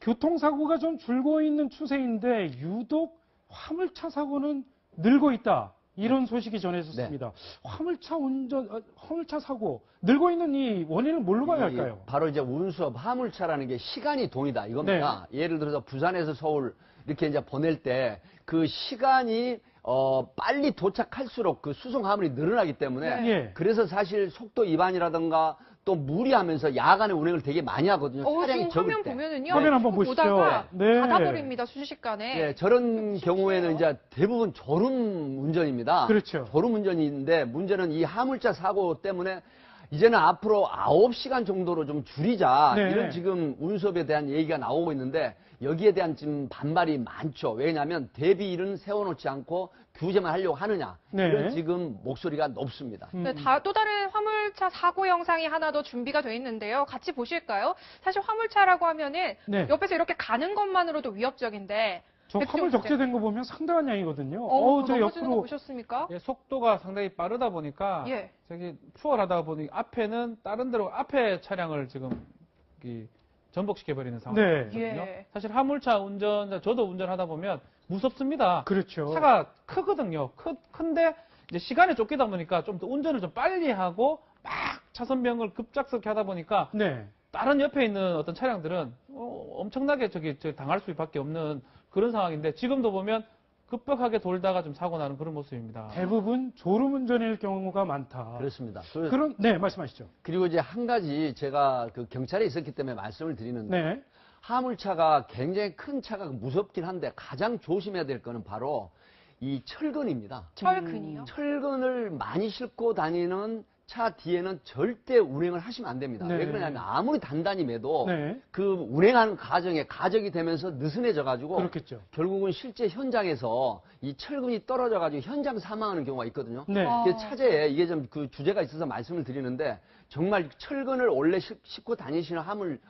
교통사고가 좀 줄고 있는 추세인데 유독 화물차 사고는 늘고 있다. 이런 소식이 전해졌습니다. 화물차 사고 늘고 있는 이 원인은 뭘로 봐야 할까요? 바로 이제 운수업 화물차라는 게 시간이 돈이다 이겁니다. 네. 예를 들어서 부산에서 서울 이렇게 이제 보낼 때 그 시간이 빨리 도착할수록 그 수송 화물이 늘어나기 때문에 네. 그래서 사실 속도 위반이라든가 또 무리하면서 야간에 운행을 되게 많이 하거든요. 차량이 지금 적을 화면 때. 보면은요. 화면 한번 보시죠. 보다가 네. 닫아버립니다. 순식간에. 예, 저런 경우에는 이제 대부분 졸음 운전입니다. 그렇죠. 졸음 운전인데 문제는 이 화물차 사고 때문에 이제는 앞으로 9시간 정도로 좀 줄이자 네. 이런 지금 운수업에 대한 얘기가 나오고 있는데 여기에 대한 지금 반발이 많죠. 왜냐하면 대비일은 세워놓지 않고 규제만 하려고 하느냐 네. 이런 지금 목소리가 높습니다. 네, 또 다른 화물차 사고 영상이 하나 더 준비가 돼 있는데요. 같이 보실까요? 사실 화물차라고 하면은 네. 옆에서 이렇게 가는 것만으로도 위협적인데. 저 화물 백지영 적재된 거 보면 상당한 양이거든요. 저 넘어지는 거 옆으로 보셨습니까? 예, 속도가 상당히 빠르다 보니까 예. 저기 추월하다 보니 앞에는 다른 데로 앞에 차량을 지금 전복시켜 버리는 상황이거든요. 예. 사실 화물차 운전자 저도 운전하다 보면 무섭습니다. 그렇죠. 차가 크거든요. 큰데 이제 시간에 쫓기다 보니까 좀 더 운전을 좀 빨리 하고 막 차선 변경을 급작스럽게 하다 보니까 네. 다른 옆에 있는 어떤 차량들은 엄청나게 당할 수밖에 없는 그런 상황인데 지금도 보면 급격하게 돌다가 좀 사고 나는 그런 모습입니다. 대부분 졸음운전일 경우가 많다. 그렇습니다. 네, 말씀하시죠. 그리고 이제 한 가지 제가 그 경찰에 있었기 때문에 말씀을 드리는데 네. 화물차가 굉장히 큰 차가 무섭긴 한데 가장 조심해야 될 거는 바로 이 철근입니다. 철근이요? 철근을 많이 싣고 다니는 차 뒤에는 절대 운행을 하시면 안 됩니다. 네. 왜 그러냐면 아무리 단단히 매도 네. 그 운행하는 과정에 가적이 되면서 느슨해져 가지고 그렇겠죠. 결국은 실제 현장에서 이 철근이 떨어져 가지고 현장 사망하는 경우가 있거든요. 네. 이게 차제에 이게 좀 그 주제가 있어서 말씀을 드리는데 정말 철근을 원래 싣고 다니시는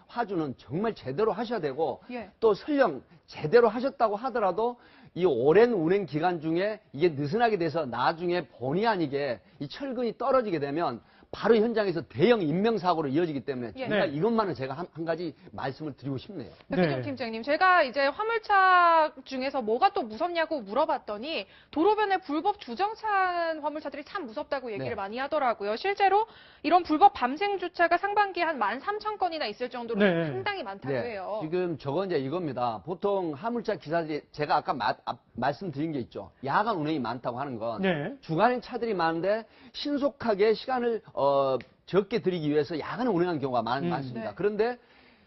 화주는 정말 제대로 하셔야 되고 예. 또 설령 제대로 하셨다고 하더라도 이 오랜 운행 기간 중에 이게 느슨하게 돼서 나중에 본의 아니게 이 철근이 떨어지게 되면 바로 현장에서 대형 인명사고로 이어지기 때문에 예. 정말 네. 이것만은 제가 한 가지 말씀을 드리고 싶네요. 백기정 네. 팀장님, 제가 이제 화물차 중에서 뭐가 또 무섭냐고 물어봤더니 도로변에 불법 주정차한 화물차들이 참 무섭다고 얘기를 네. 많이 하더라고요. 실제로 이런 불법 밤생 주차가 상반기에 한 13,000건이나 있을 정도로 네. 상당히 많다고 해요. 지금 저건 이제 이겁니다. 보통 화물차 기사들이 제가 아까 말씀드린 게 있죠. 야간 운행이 많다고 하는 건 네. 주간에 차들이 많은데 신속하게 시간을 적게 들이기 위해서 야간에 운행하는 경우가 많습니다. 네. 그런데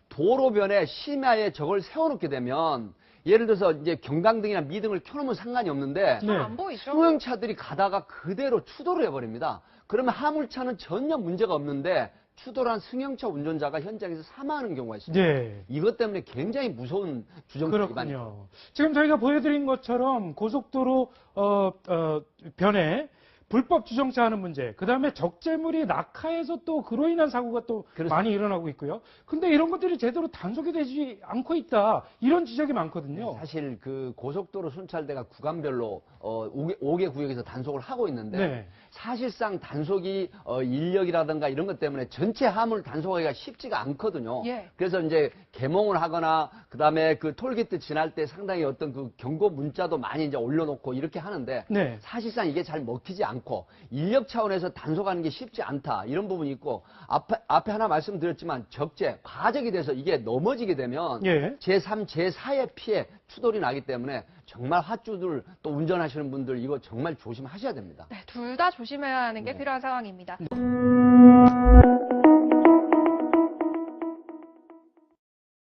도로변에 심야에 저걸 세워놓게 되면 예를 들어서 이제 경광등이나 미등을 켜놓으면 상관이 없는데 네. 안 보이죠? 승용차들이 가다가 그대로 추돌을 해버립니다. 그러면 화물차는 전혀 문제가 없는데 추돌한 승용차 운전자가 현장에서 사망하는 경우가 있습니다. 네. 이것 때문에 굉장히 무서운 주정차 위반이죠. 그렇군요. 지금 저희가 보여드린 것처럼 고속도로 변에 불법 주정차하는 문제, 그 다음에 적재물이 낙하해서 또 그로 인한 사고가 또 그렇습니다. 많이 일어나고 있고요. 근데 이런 것들이 제대로 단속이 되지 않고 있다. 이런 지적이 많거든요. 사실 그 고속도로 순찰대가 구간별로 5개 구역에서 단속을 하고 있는데 네. 사실상 단속이 인력이라든가 이런 것 때문에 전체 화물 단속하기가 쉽지가 않거든요. 예. 그래서 이제 개몽을 하거나 그다음에 그 톨게이트 지날 때 상당히 어떤 그 경고 문자도 많이 이제 올려놓고 이렇게 하는데 네. 사실상 이게 잘 먹히지 않고 인력 차원에서 단속하는 게 쉽지 않다 이런 부분이 있고 앞에 하나 말씀드렸지만 적재 과적이 돼서 이게 넘어지게 되면 예. 제3, 제4의 피해 추돌이 나기 때문에 정말 화주들 또 운전하시는 분들 이거 정말 조심하셔야 됩니다. 네, 둘 다 조심해야 하는 게 필요한 상황입니다.